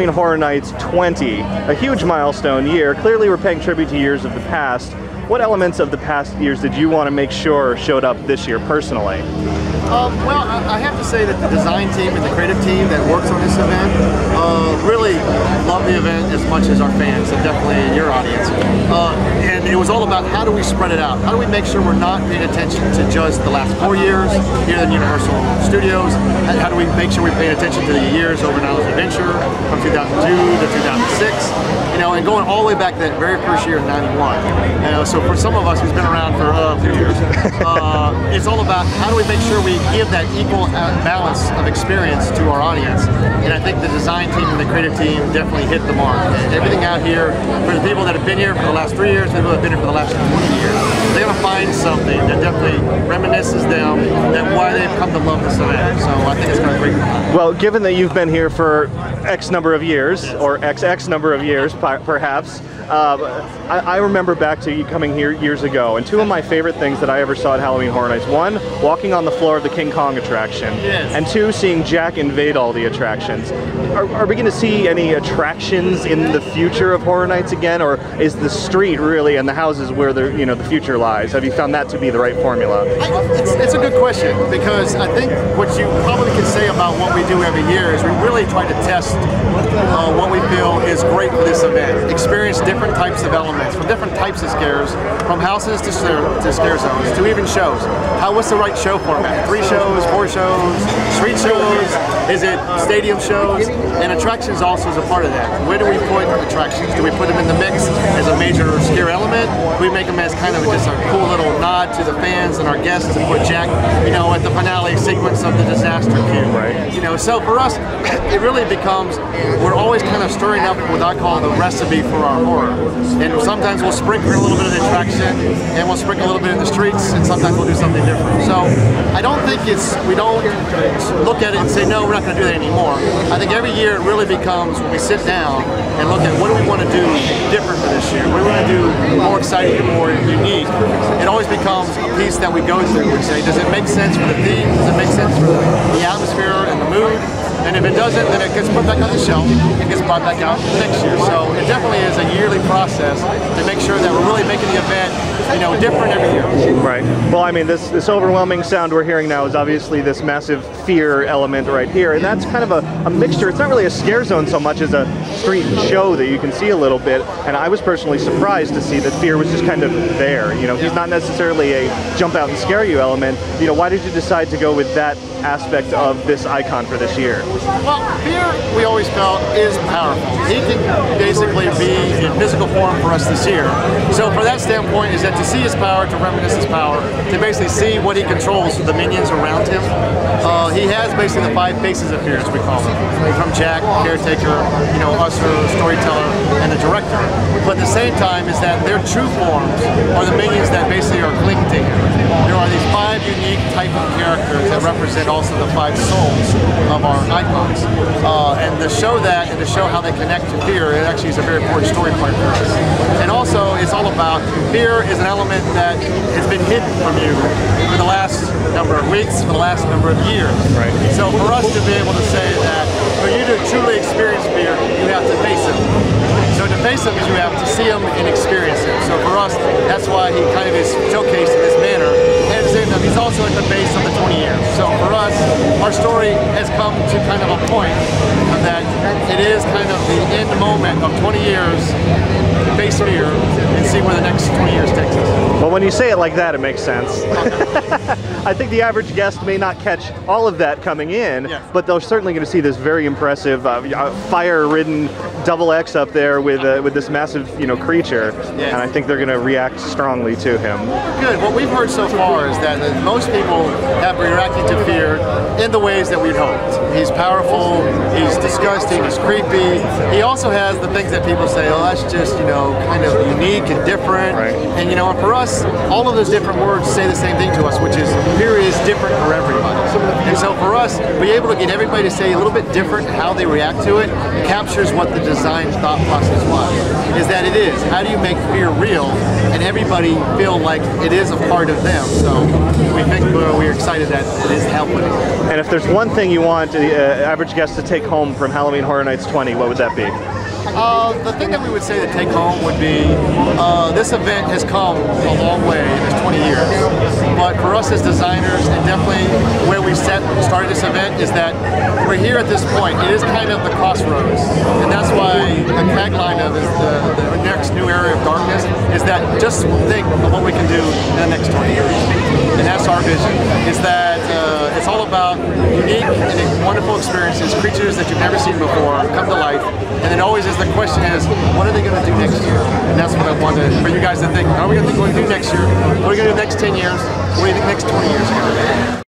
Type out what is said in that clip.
Halloween Horror Nights 20, a huge milestone year. Clearly we're paying tribute to years of the past. What elements of the past years did you want to make sure showed up this year personally? Well, I have to say that the design team and the creative team that works on this event really love the event as much as our fans, and definitely your audience. And it was all about how do we spread it out? How do we make sure we're not paying attention to just the last 4 years here in Universal Studios? How do we make sure we're paying attention to the years over in Islands of Adventure from 2002 to 2006? You know, and going all the way back to that very first year in '91. You know, so for some of us who's been around for a few years, it's all about how do we make sure we give that equal balance of experience to our audience. And I think the design team and the creative team definitely hit the mark. And everything out here, for the people that have been here for the last 3 years, the people that have been here for the last 20 years, they're going to find something that definitely reminisces them that why they've come to love this event. So I think it's going to be great. Well, given that you've been here for X number of years, yes, or XX number of years, perhaps, I remember back to you coming here years ago, and two of my favorite things that I ever saw at Halloween Horror Nights: one, walking on the floor of the King Kong attraction, yes, and two, seeing Jack invade all the attractions. Are we going to see any attractions in the future of Horror Nights again, or is the street really and the houses where the the future lies? Have you found that to be the right formula? It's a good question, because I think what you probably can say about what we do every year is we really try to test what we feel is great for this event. Experience different types of elements, from different types of scares, from houses to scare zones, to even shows. What's the right show format? 3 shows, 4 shows, street shows? Is it stadium shows? And attractions also is a part of that. Where do we put attractions? Do we put them in the mix as a major scare element? Do we make them as kind of just a cool little nod to the fans and our guests and put Jack, at the finale sequence of the disaster cue? Right. So for us, it really becomes, we're always kind of stirring up what I call the recipe for our horror. And sometimes we'll sprinkle a little bit of the attraction, and we'll sprinkle a little bit in the streets, and sometimes we'll do something different. So I don't think we don't look at it and say, no, we're not going to do that anymore. I think every year it really becomes when we sit down and look at what do we want to do different for this year? What do we want to do more exciting and more unique? It always becomes a piece that we go through and say, does it make sense for the theme? Does it make sense for the atmosphere and the mood? And if it doesn't, then it gets put back on the shelf and gets brought back out next year. So it definitely is a yearly process to make sure that we're really making the event, different every year. Right. Well, I mean, this overwhelming sound we're hearing now is obviously this massive fear element right here, and that's kind of a mixture. It's not really a scare zone so much as a street show that you can see a little bit. And I was personally surprised to see that fear was just kind of there. He's not necessarily a jump out and scare you element. Why did you decide to go with that aspect of this icon for this year? Well, fear, we always felt, is powerful. He can basically be in physical form for us this year. So for that standpoint, is that to see his power, to reminisce his power, to basically see what he controls with the minions around him. He has basically the 5 faces of fear, as we call them. From Jack, caretaker, usher, storyteller, and the director. But at the same time is that their true forms are the minions that basically are clinging to him. There are these 5 unique type of characters that represent also the 5 souls of our icons. And to show that and to show how they connect to fear, it actually is a very important story point for us. And also, it's all about fear is an element that has been hidden from you for the last number of weeks, for the last number of years. Right. So for us to be able to say that for you to truly experience fear, you have to face him. So to face him is you have to see him and experience him. So for us, that's why he kind of is showcased in this manner. And at the same time, he's also at the base of the 20 years. So for us, our story has come to kind of a point that it is kind of the end moment of 20 years to face fear and see where the next 20 years takes us. Well, when you say it like that, it makes sense. I think the average guest may not catch all of that coming in, yes, but they're certainly going to see this very impressive fire-ridden double X up there with this massive creature, yes, and I think they're going to react strongly to him. Good. What we've heard so far is that most people have reacted to fear in the ways that we'd hoped. He's powerful, he's disgusting, he's creepy. He also has the things that people say, oh, that's just kind of unique and different. Right. And for us, all of those different words say the same thing to us, which is fear is different for everybody. And so for us, be able to get everybody to say a little bit different how they react to it captures what the design thought process was. Is that it is, how do you make fear real and everybody feel like it is a part of them? So we think we're excited that it is helping. And if there's one thing you want the average guest to take home from Halloween Horror Nights 20, what would that be? The thing that we would say to take home would be this event has come a long way in this 20 years. But for us as designers, and definitely where we started this event, is that we're here at this point. It is kind of the crossroads. And that's why the tagline of is the next new area of darkness is that just think of what we can do in the next 20 years. And that's our vision, is that it's all about unique and wonderful experiences, creatures that you've never seen before come to life. And then always is the question is, what are they going to do next year? And that's what I wanted for you guys to think. What are we going to do next year? What are we going to do next 10 years? What do you think next 20 years are going to be?